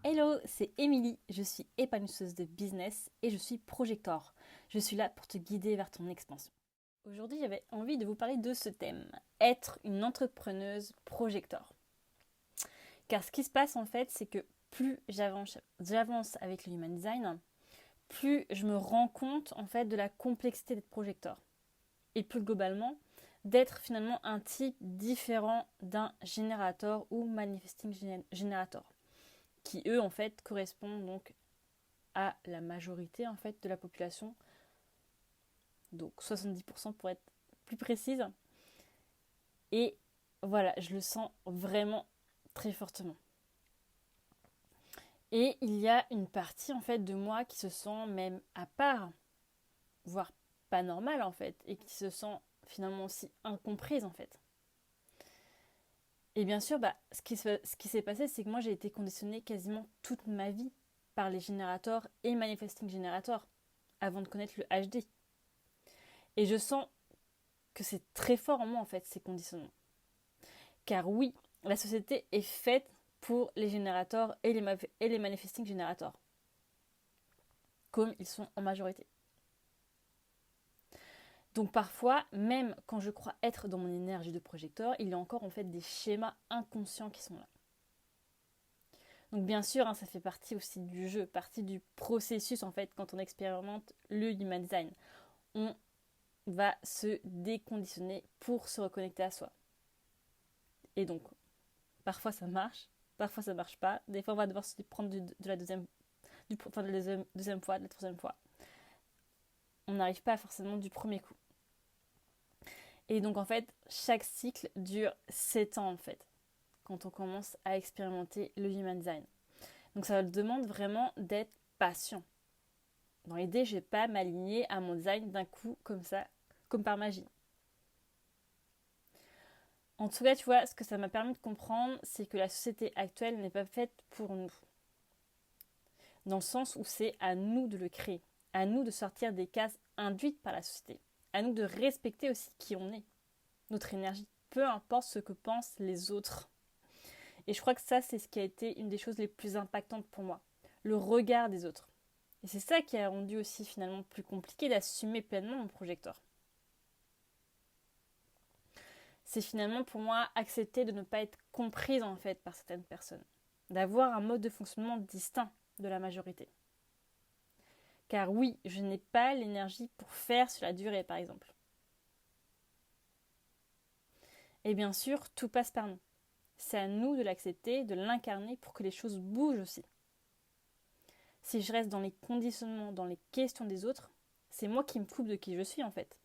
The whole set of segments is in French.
Hello, c'est Émilie, je suis épanouisseuse de business et je suis projector. Je suis là pour te guider vers ton expansion. Aujourd'hui, j'avais envie de vous parler de ce thème, être une entrepreneuse projector. Car ce qui se passe en fait, c'est que plus j'avance avec le Human Design, plus je me rends compte en fait de la complexité d'être projector. Et plus globalement, d'être finalement un type différent d'un générateur ou manifesting generator, qui eux en fait correspondent donc à la majorité en fait de la population, donc 70% pour être plus précise. Et voilà, je le sens vraiment très fortement. Et il y a une partie en fait de moi qui se sent même à part, voire pas normale en fait, et qui se sent finalement aussi incomprise en fait. Et bien sûr, ce qui s'est passé, c'est que moi j'ai été conditionnée quasiment toute ma vie par les générateurs et manifesting générateurs avant de connaître le HD. Et je sens que c'est très fort en moi en fait ces conditionnements. Car oui, la société est faite pour les générateurs et les manifesting générateurs, comme ils sont en majorité. Donc parfois, même quand je crois être dans mon énergie de projecteur, il y a encore en fait des schémas inconscients qui sont là. Donc bien sûr, ça fait partie aussi du jeu, partie du processus en fait quand on expérimente le Human Design. On va se déconditionner pour se reconnecter à soi. Et donc, parfois ça marche, parfois ça marche pas. Des fois, on va devoir se prendre de la deuxième fois, de la troisième fois. On n'arrive pas forcément du premier coup. Et donc en fait, chaque cycle dure 7 ans en fait, quand on commence à expérimenter le Human Design. Donc ça demande vraiment d'être patient. Dans l'idée, je ne vais pas m'aligner à mon design d'un coup comme ça, comme par magie. En tout cas, tu vois, ce que ça m'a permis de comprendre, c'est que la société actuelle n'est pas faite pour nous. Dans le sens où c'est à nous de le créer, à nous de sortir des cases induites par la société, à nous de respecter aussi qui on est, notre énergie, peu importe ce que pensent les autres. Et je crois que ça, c'est ce qui a été une des choses les plus impactantes pour moi, le regard des autres. Et c'est ça qui a rendu aussi finalement plus compliqué d'assumer pleinement mon projecteur. C'est finalement pour moi accepter de ne pas être comprise en fait par certaines personnes, d'avoir un mode de fonctionnement distinct de la majorité. Car oui, je n'ai pas l'énergie pour faire sur la durée par exemple. Et bien sûr, tout passe par nous. C'est à nous de l'accepter, de l'incarner pour que les choses bougent aussi. Si je reste dans les conditionnements, dans les questions des autres, c'est moi qui me coupe de qui je suis en fait.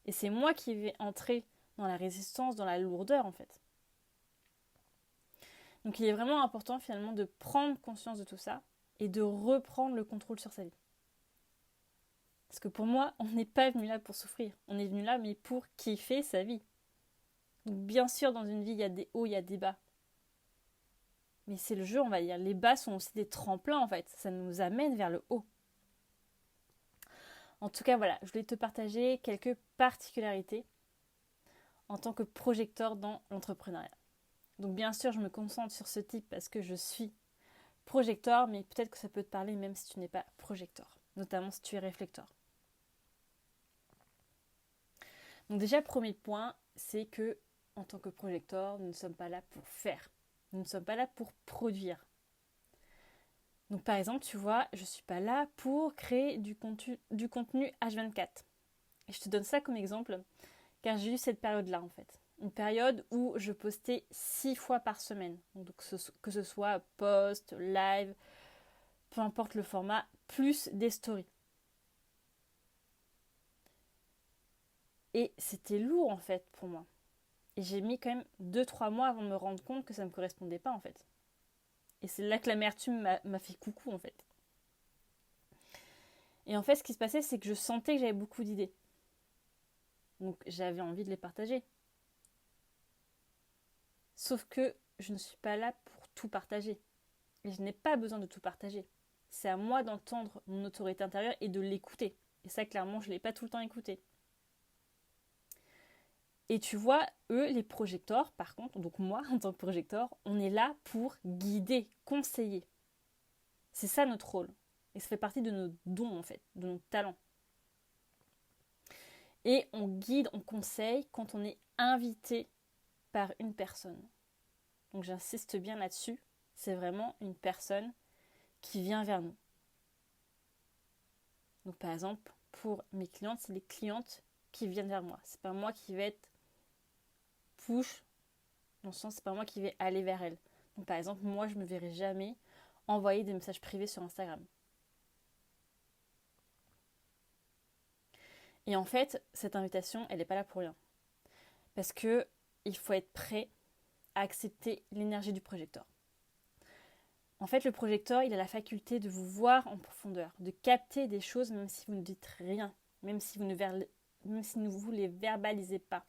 Et c'est moi qui vais entrer dans la résistance, dans la lourdeur en fait. Donc il est vraiment important finalement de prendre conscience de tout ça et de reprendre le contrôle sur sa vie. Parce que pour moi, on n'est pas venu là pour souffrir. On est venu là mais pour kiffer sa vie. Donc bien sûr, dans une vie, il y a des hauts, il y a des bas. Mais c'est le jeu, on va dire. Les bas sont aussi des tremplins en fait. Ça nous amène vers le haut. En tout cas, voilà, je voulais te partager quelques particularités en tant que projecteur dans l'entrepreneuriat. Donc bien sûr, je me concentre sur ce type parce que je suis projecteur, mais peut-être que ça peut te parler même si tu n'es pas projecteur, notamment si tu es réflecteur. Donc déjà, premier point, c'est que en tant que projecteur, nous ne sommes pas là pour faire. Nous ne sommes pas là pour produire. Donc par exemple, tu vois, je ne suis pas là pour créer du contenu H24. Et je te donne ça comme exemple, car j'ai eu cette période-là en fait. Une période où je postais 6 fois par semaine. Donc que ce soit post, live, peu importe le format, plus des stories. Et c'était lourd en fait pour moi. Et j'ai mis quand même 2-3 mois avant de me rendre compte que ça ne me correspondait pas en fait. Et c'est là que l'amertume m'a fait coucou en fait. Et en fait, ce qui se passait, c'est que je sentais que j'avais beaucoup d'idées. Donc j'avais envie de les partager. Sauf que je ne suis pas là pour tout partager. Et je n'ai pas besoin de tout partager. C'est à moi d'entendre mon autorité intérieure et de l'écouter. Et ça, clairement, je ne l'ai pas tout le temps écouté. Et tu vois, eux, les projecteurs, par contre, donc moi, en tant que projecteur, on est là pour guider, conseiller. C'est ça notre rôle. Et ça fait partie de nos dons en fait, de nos talents. Et on guide, on conseille quand on est invité par une personne. Donc j'insiste bien là-dessus, c'est vraiment une personne qui vient vers nous. Donc par exemple, pour mes clientes, c'est les clientes qui viennent vers moi. C'est pas moi qui vais être push, dans le sens c'est pas moi qui vais aller vers elles. Donc par exemple, moi je me verrai jamais envoyer des messages privés sur Instagram. Et en fait, cette invitation, elle n'est pas là pour rien. Parce que il faut être prêt à accepter l'énergie du projecteur. En fait, le projecteur, il a la faculté de vous voir en profondeur, de capter des choses même si vous ne dites rien, même si vous ne vous les verbalisez pas.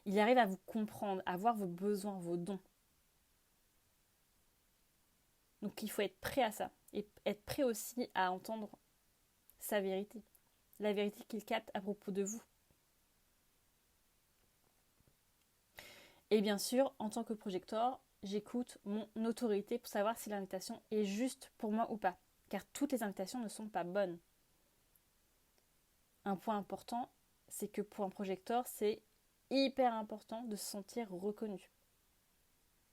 Il arrive à vous comprendre, à voir vos besoins, vos dons. Donc il faut être prêt à ça et être prêt aussi à entendre sa vérité, la vérité qu'il capte à propos de vous. Et bien sûr, en tant que projecteur, j'écoute mon autorité pour savoir si l'invitation est juste pour moi ou pas. Car toutes les invitations ne sont pas bonnes. Un point important, c'est que pour un projecteur, c'est hyper important de se sentir reconnu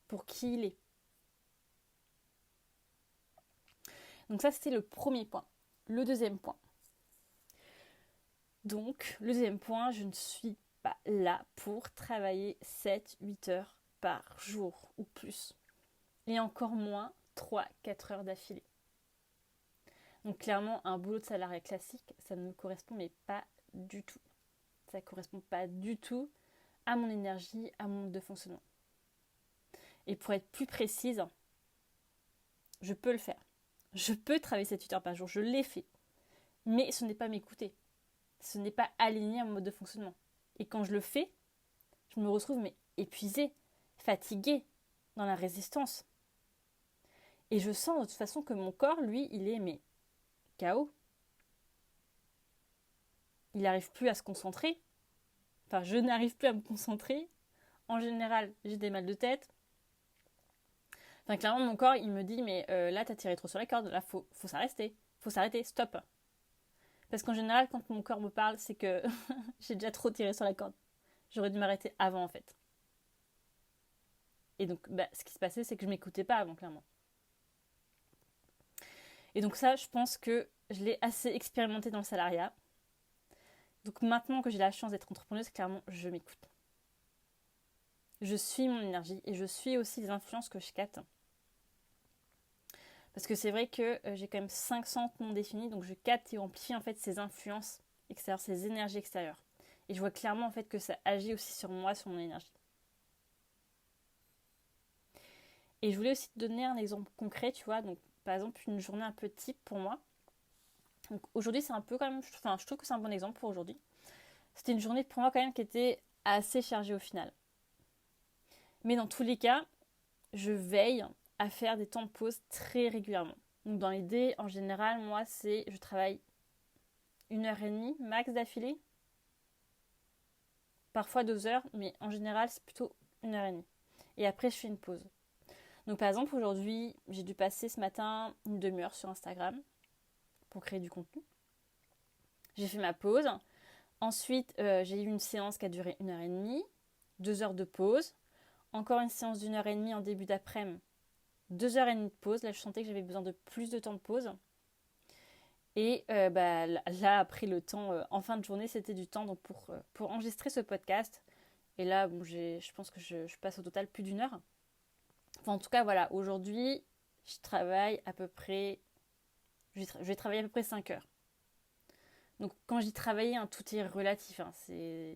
pour qui il est. Donc ça, c'était le premier point. Le deuxième point. Donc, le deuxième point, je ne suis pas là pour travailler 7-8 heures par jour ou plus. Et encore moins 3-4 heures d'affilée. Donc clairement, un boulot de salarié classique, ça ne me correspond mais pas du tout. Ça ne correspond pas du tout à mon énergie, à mon mode de fonctionnement. Et pour être plus précise, je peux le faire. Je peux travailler 7-8 heures par jour, je l'ai fait. Mais ce n'est pas m'écouter. Ce n'est pas aligné à mon mode de fonctionnement. Et quand je le fais, je me retrouve mais épuisée, fatiguée, dans la résistance. Et je sens de toute façon que mon corps, lui, il est mais KO. Il n'arrive plus à se concentrer. Enfin, je n'arrive plus à me concentrer. En général, j'ai des mal de tête. Enfin, clairement, mon corps, il me dit, mais là, t'as tiré trop sur la corde. Là, faut s'arrêter. Faut s'arrêter. Stop. Parce qu'en général, quand mon corps me parle, c'est que j'ai déjà trop tiré sur la corde. J'aurais dû m'arrêter avant, en fait. Et donc, ce qui se passait, c'est que je m'écoutais pas avant, clairement. Et donc ça, je pense que je l'ai assez expérimenté dans le salariat. Donc maintenant que j'ai la chance d'être entrepreneuse, clairement, je m'écoute. Je suis mon énergie et je suis aussi les influences que je capte. Parce que c'est vrai que j'ai quand même 5 centres non définis, donc je capte et amplifie en fait ces influences extérieures, ces énergies extérieures. Et je vois clairement en fait que ça agit aussi sur moi, sur mon énergie. Et je voulais aussi te donner un exemple concret, tu vois, donc par exemple une journée un peu type pour moi. Donc aujourd'hui c'est un peu quand même, je trouve que c'est un bon exemple pour aujourd'hui. C'était une journée pour moi quand même qui était assez chargée au final. Mais dans tous les cas, je veille à faire des temps de pause très régulièrement. Donc dans l'idée, en général, moi, je travaille 1h30 max d'affilée. Parfois 2 heures, mais en général, c'est plutôt 1h30. Et après, je fais une pause. Donc par exemple, aujourd'hui, j'ai dû passer ce matin une demi-heure sur Instagram pour créer du contenu. J'ai fait ma pause. Ensuite, j'ai eu une séance qui a duré 1h30, 2 heures de pause. Encore une séance d'1h30 en début d'après-midi, 2h30 de pause. Là, je sentais que j'avais besoin de plus de temps de pause. Et là, après le temps, en fin de journée, c'était du temps donc pour enregistrer ce podcast. Et là, bon, je pense que je passe au total plus d'1 heure. Enfin, en tout cas, voilà, aujourd'hui, je travaille à peu près... Je vais travailler à peu près 5 heures. Donc, quand je dis travailler, hein, tout est relatif. Hein, c'est...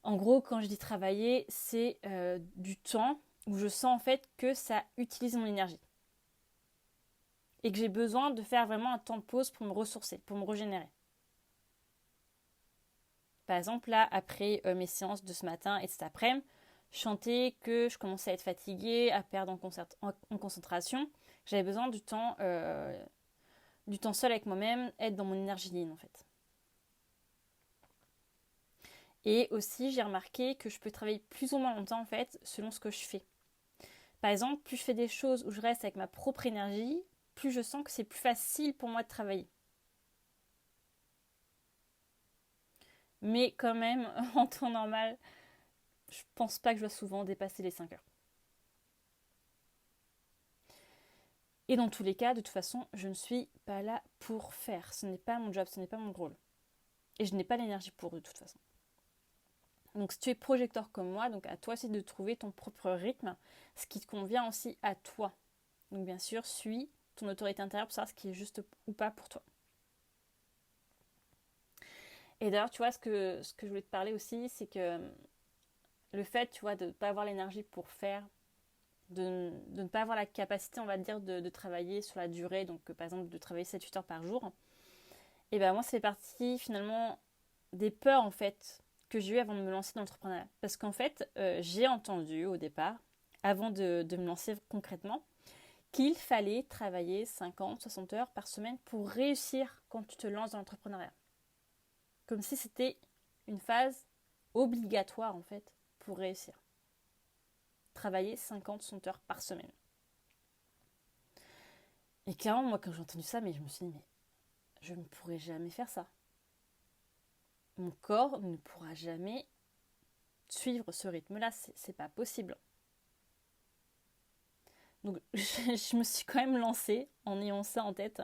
En gros, quand je dis travailler, c'est du temps où je sens en fait que ça utilise mon énergie. Et que j'ai besoin de faire vraiment un temps de pause pour me ressourcer, pour me régénérer. Par exemple, là, après mes séances de ce matin et de cet après-midi, je sentais que je commençais à être fatiguée, à perdre en concentration. J'avais besoin du temps seul avec moi-même, être dans mon énergie yin en fait. Et aussi, j'ai remarqué que je peux travailler plus ou moins longtemps en fait, selon ce que je fais. Par exemple, plus je fais des choses où je reste avec ma propre énergie, plus je sens que c'est plus facile pour moi de travailler. Mais quand même, en temps normal, je pense pas que je dois souvent dépasser les 5 heures. Et dans tous les cas, de toute façon, je ne suis pas là pour faire. Ce n'est pas mon job, ce n'est pas mon rôle. Et je n'ai pas l'énergie pour de toute façon. Donc si tu es projecteur comme moi, donc à toi aussi de trouver ton propre rythme, ce qui te convient aussi à toi. Donc bien sûr, suis ton autorité intérieure pour savoir ce qui est juste ou pas pour toi. Et d'ailleurs, tu vois, ce que je voulais te parler aussi, c'est que le fait, tu vois, de ne pas avoir l'énergie pour faire, de ne pas avoir la capacité, on va dire, de travailler sur la durée, donc par exemple de travailler 7-8 heures par jour, et ben moi, ça fait partie finalement des peurs, en fait, que j'ai eu avant de me lancer dans l'entrepreneuriat. Parce qu'en fait, j'ai entendu au départ, avant de me lancer concrètement, qu'il fallait travailler 50, 60 heures par semaine pour réussir quand tu te lances dans l'entrepreneuriat. Comme si c'était une phase obligatoire, en fait, pour réussir. Travailler 50, 60 heures par semaine. Et clairement, moi, quand j'ai entendu ça, mais je me suis dit, mais je ne pourrai jamais faire ça. Mon corps ne pourra jamais suivre ce rythme-là, c'est pas possible. Donc je me suis quand même lancée en ayant ça en tête.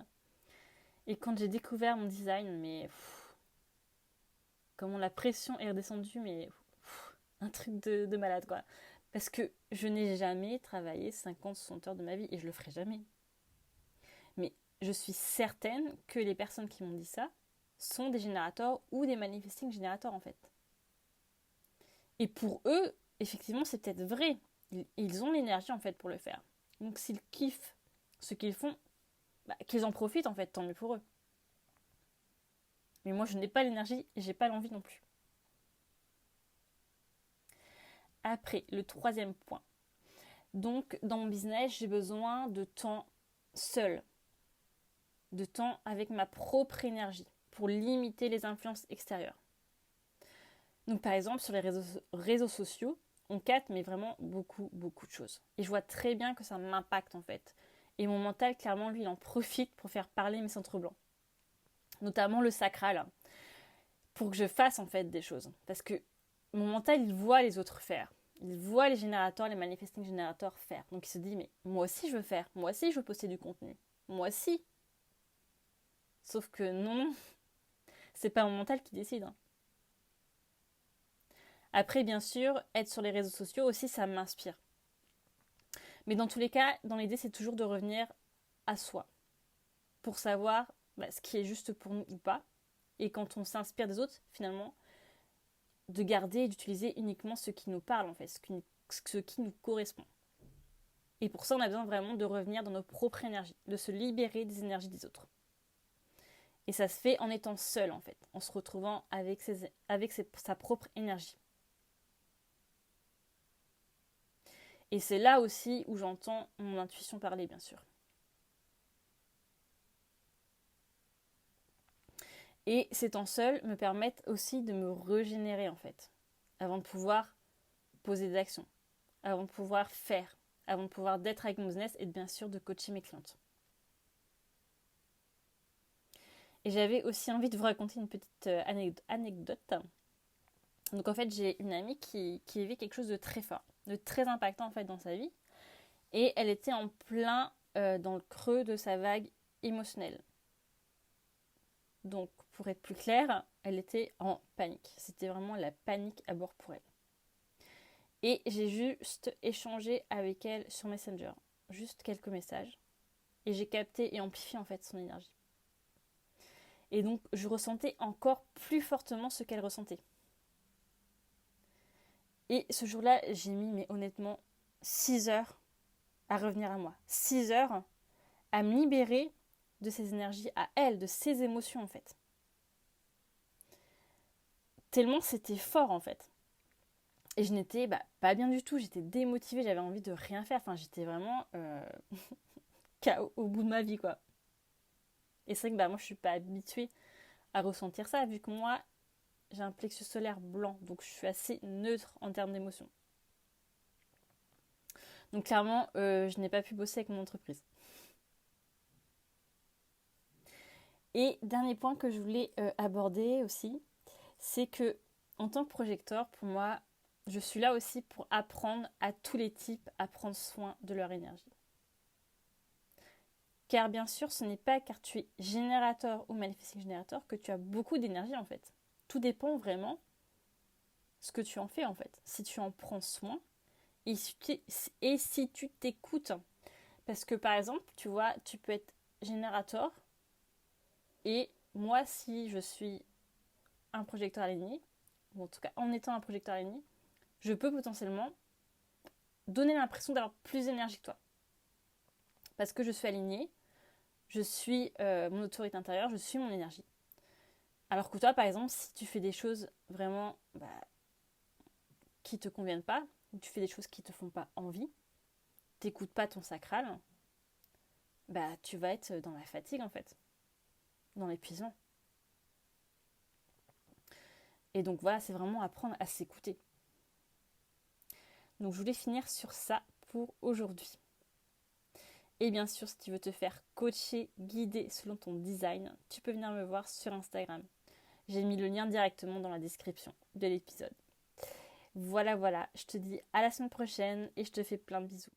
Et quand j'ai découvert mon design, mais comment la pression est redescendue, mais un truc de malade quoi. Parce que je n'ai jamais travaillé 50-60 heures de ma vie et je le ferai jamais. Mais je suis certaine que les personnes qui m'ont dit ça sont des générateurs ou des manifesting générateurs en fait. Et pour eux, effectivement, c'est peut-être vrai. Ils ont l'énergie en fait pour le faire. Donc s'ils kiffent ce qu'ils font, qu'ils en profitent en fait, tant mieux pour eux. Mais moi je n'ai pas l'énergie et j'ai pas l'envie non plus. Après, le troisième point. Donc dans mon business, j'ai besoin de temps seul. De temps avec ma propre énergie pour limiter les influences extérieures. Donc par exemple sur les réseaux sociaux, on capte mais vraiment beaucoup de choses. Et je vois très bien que ça m'impacte en fait. Et mon mental, clairement, lui, il en profite pour faire parler mes centres blancs. Notamment le sacral. Pour que je fasse en fait des choses. Parce que mon mental, il voit les autres faire. Il voit les générateurs, les manifesting générateurs faire. Donc il se dit, mais moi aussi je veux faire. Moi aussi je veux poster du contenu. Moi aussi. Sauf que non, c'est pas mon mental qui décide. Après, bien sûr, être sur les réseaux sociaux aussi, ça m'inspire. Mais dans tous les cas, dans l'idée, c'est toujours de revenir à soi. Pour savoir ce qui est juste pour nous ou pas. Et quand on s'inspire des autres, finalement, de garder et d'utiliser uniquement ce qui nous parle, en fait, ce qui nous correspond. Et pour ça, on a besoin vraiment de revenir dans nos propres énergies, de se libérer des énergies des autres. Et ça se fait en étant seul, en fait, en se retrouvant avec sa propre énergie. Et c'est là aussi où j'entends mon intuition parler, bien sûr. Et ces temps seuls me permettent aussi de me régénérer, en fait, avant de pouvoir poser des actions, avant de pouvoir faire, avant de pouvoir d'être avec mon business et bien sûr de coacher mes clientes. Et j'avais aussi envie de vous raconter une petite anecdote. Donc en fait, j'ai une amie qui vit quelque chose de très fort, de très impactant en fait dans sa vie. Et elle était en plein dans le creux de sa vague émotionnelle. Donc pour être plus claire, elle était en panique. C'était vraiment la panique à bord pour elle. Et j'ai juste échangé avec elle sur Messenger, juste quelques messages. Et j'ai capté et amplifié en fait son énergie. Et donc je ressentais encore plus fortement ce qu'elle ressentait. Et ce jour-là, j'ai mis, mais honnêtement, 6 heures à revenir à moi. 6 heures à me libérer de ses énergies à elle, de ses émotions en fait. Tellement c'était fort en fait. Et je n'étais pas bien du tout, j'étais démotivée, j'avais envie de rien faire. Enfin, j'étais vraiment KO au bout de ma vie quoi. Et c'est vrai que moi je suis pas habituée à ressentir ça, vu que moi j'ai un plexus solaire blanc, donc je suis assez neutre en termes d'émotions. Donc clairement, je n'ai pas pu bosser avec mon entreprise. Et dernier point que je voulais aborder aussi, c'est que en tant que projecteur, pour moi, je suis là aussi pour apprendre à tous les types à prendre soin de leur énergie. Car bien sûr, ce n'est pas car tu es générateur ou manifesting générateur que tu as beaucoup d'énergie en fait. Tout dépend vraiment ce que tu en fais en fait. Si tu en prends soin et si tu t'écoutes. Parce que par exemple, tu vois, tu peux être générateur et moi, si je suis un projecteur aligné, ou en tout cas en étant un projecteur aligné, je peux potentiellement donner l'impression d'avoir plus d'énergie que toi. Parce que je suis alignée, je suis mon autorité intérieure, je suis mon énergie. Alors que toi, par exemple, si tu fais des choses vraiment qui te conviennent pas, ou tu fais des choses qui te font pas envie, t'écoutes pas ton sacral, tu vas être dans la fatigue en fait, dans l'épuisement. Et donc voilà, c'est vraiment apprendre à s'écouter. Donc je voulais finir sur ça pour aujourd'hui. Et bien sûr, si tu veux te faire coacher, guider selon ton design, tu peux venir me voir sur Instagram. J'ai mis le lien directement dans la description de l'épisode. Voilà, je te dis à la semaine prochaine et je te fais plein de bisous.